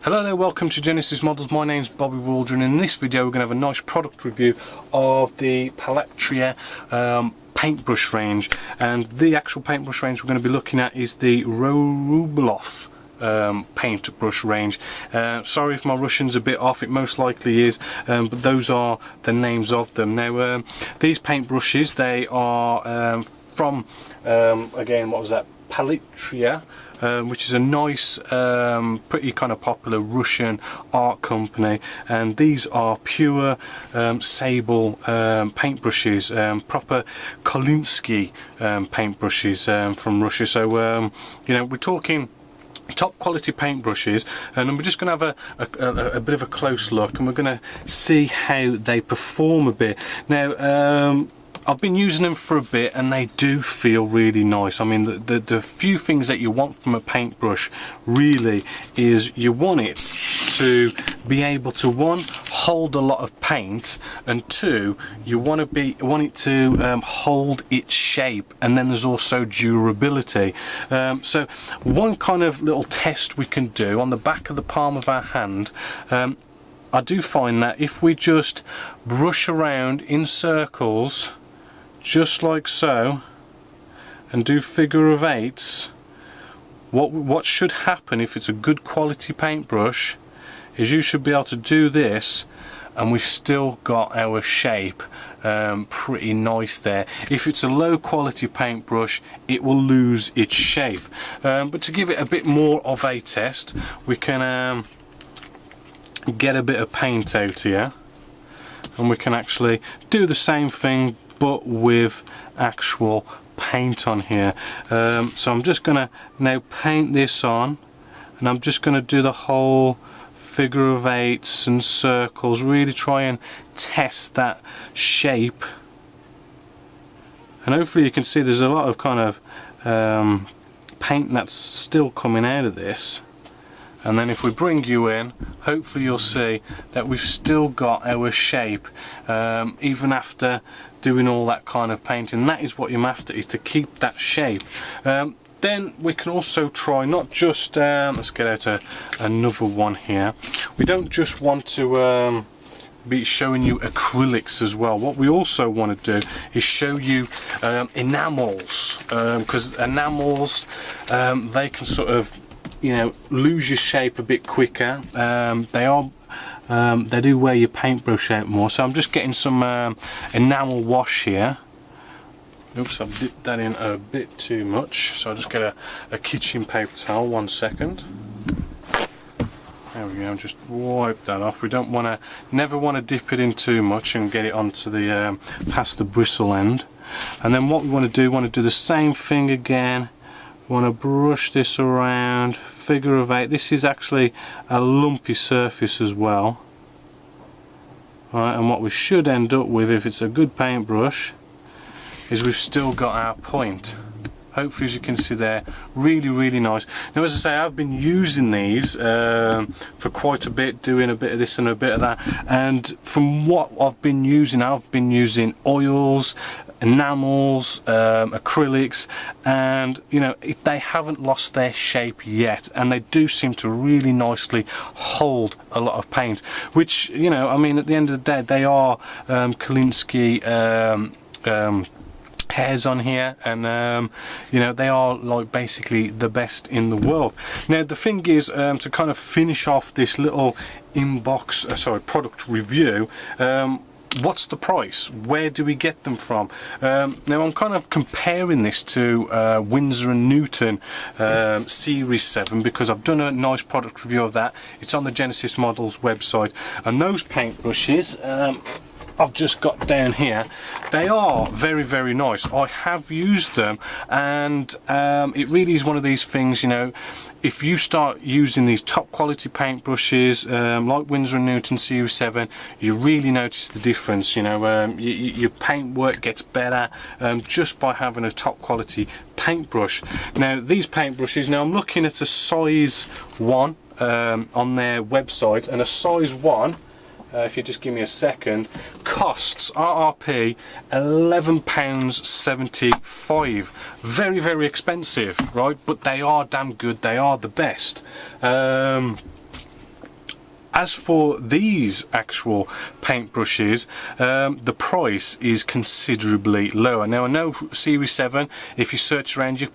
Hello there, welcome to Genesis Models. My name's Bobby Waldron, and in this video we're going to have a nice product review of the Paletria paintbrush range. And the actual paintbrush range we're going to be looking at is the Roubloff paintbrush range. Sorry if my Russian's a bit off, it most likely is, but those are the names of them. Now these paintbrushes, they are from, again, what was that, Paletria, which is a nice, pretty kind of popular Russian art company, and these are pure sable paintbrushes, proper Kolinsky paintbrushes from Russia. So you know, we're talking top quality paintbrushes, and we're just going to have a bit of a close look, and we're going to see how they perform a bit. Now I've been using them for a bit and they do feel really nice. I mean, the few things that you want from a paintbrush really is you want it to be able to, one, hold a lot of paint, and two, you want it to hold its shape, and then there's also durability. So one kind of little test we can do on the back of the palm of our hand, I do find that if we just brush around in circles just like so and do figure of eights, what should happen if it's a good quality paintbrush is you should be able to do this and we've still got our shape pretty nice there. If it's a low quality paintbrush, it will lose its shape. But to give it a bit more of a test, we can get a bit of paint out here, and we can actually do the same thing but with actual paint on here. So I'm just going to now paint this on, and I'm just going to do the whole figure of eights and circles, really try and test that shape. And hopefully you can see there's a lot of kind of paint that's still coming out of this. And then if we bring you in, hopefully you'll see that we've still got our shape even after doing all that kind of painting. That is what you're after, is to keep that shape. Then we can also try not just, let's get out another one here. We don't just want to be showing you acrylics as well. What we also want to do is show you enamels, because enamels, they can sort of, you know, lose your shape a bit quicker. They do wear your paintbrush out more. So I'm just getting some enamel wash here. Oops, I've dipped that in a bit too much, so I'll just get a kitchen paper towel. 1 second. There we go, just wipe that off. We don't want to, never want to dip it in too much and get it onto the past the bristle end. And then what we want to do the same thing again. Want to brush this around, figure of eight. This is actually a lumpy surface as well. Right, and what we should end up with, if it's a good paintbrush, is we've still got our point. Hopefully, as you can see there, really nice. Now, as I say, I've been using these for quite a bit, doing a bit of this and a bit of that, and from what I've been using oils, enamels, acrylics, and you know, they haven't lost their shape yet, and they do seem to really nicely hold a lot of paint, which, you know, I mean, at the end of the day, they are Kolinsky hairs on here, and you know, they are like basically the best in the world. Now the thing is, to kind of finish off this little product review, what's the price? Where do we get them from? Now I'm kind of comparing this to Winsor & Newton Series 7, because I've done a nice product review of that. It's on the Genesis Models website, and those paintbrushes I've just got down here, they are very nice. I have used them, and it really is one of these things, you know, if you start using these top quality paintbrushes like Winsor & Newton Series 7, you really notice the difference. You know, your paint work gets better just by having a top quality paintbrush. Now these paintbrushes, now I'm looking at a size 1 on their website, and a size 1, if you just give me a second, costs RRP £11.75. Very expensive, right? But they are damn good. They are the best. As for these actual paintbrushes, the price is considerably lower. Now I know Series 7, if you search around, you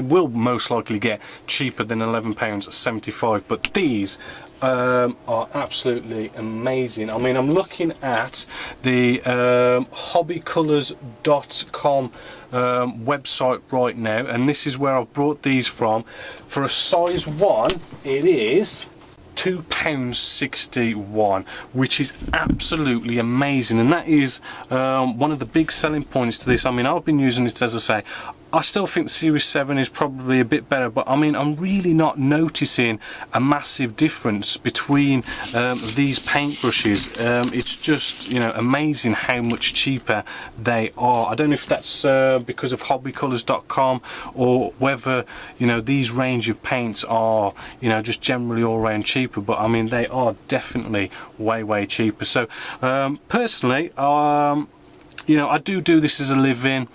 will most likely get cheaper than £11.75, but these are absolutely amazing. I mean, I'm looking at the hobbycolours.com website right now, and this is where I've brought these from. For a size 1, it is £2.61, which is absolutely amazing, and that is one of the big selling points to this. I mean, I've been using it, as I say. I still think Series 7 is probably a bit better, but I mean, I'm really not noticing a massive difference between these paintbrushes. It's just, you know, amazing how much cheaper they are. I don't know if that's because of hobbycolours.com or whether, you know, these range of paints are, you know, just generally all around cheaper, but I mean, they are definitely way cheaper. So personally, you know, I do this as a living.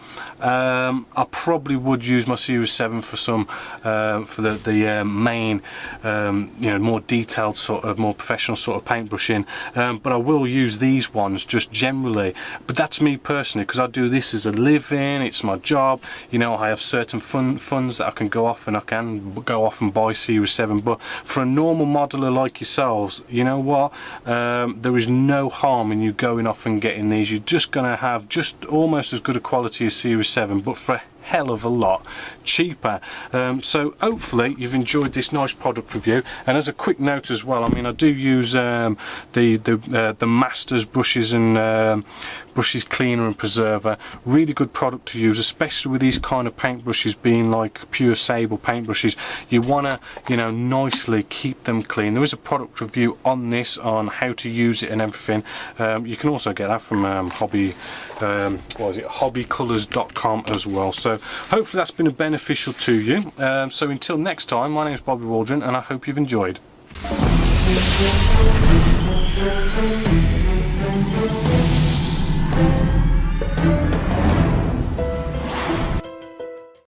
I probably would use my Series 7 for some, for the main, you know, more detailed sort of, more professional sort of paintbrushing. But I will use these ones just generally. But that's me personally, because I do this as a living. It's my job. You know, I have certain funds that I can go off, and I can go off and buy Series 7. But for a normal modeler like yourselves, you know what? There is no harm in you going off and getting these. You're just gonna have just almost as good a quality as Series 7, but for a hell of a lot cheaper. So hopefully you've enjoyed this nice product review. And as a quick note as well, I mean, I do use the Masters brushes and brushes cleaner and preserver. Really good product to use, especially with these kind of paintbrushes being like pure sable paintbrushes. You want to, you know, nicely keep them clean. There is a product review on this, on how to use it and everything. You can also get that from hobbycolours.com as well. So hopefully that's been beneficial to you. So until next time, my name is Bobby Waldron, and I hope you've enjoyed.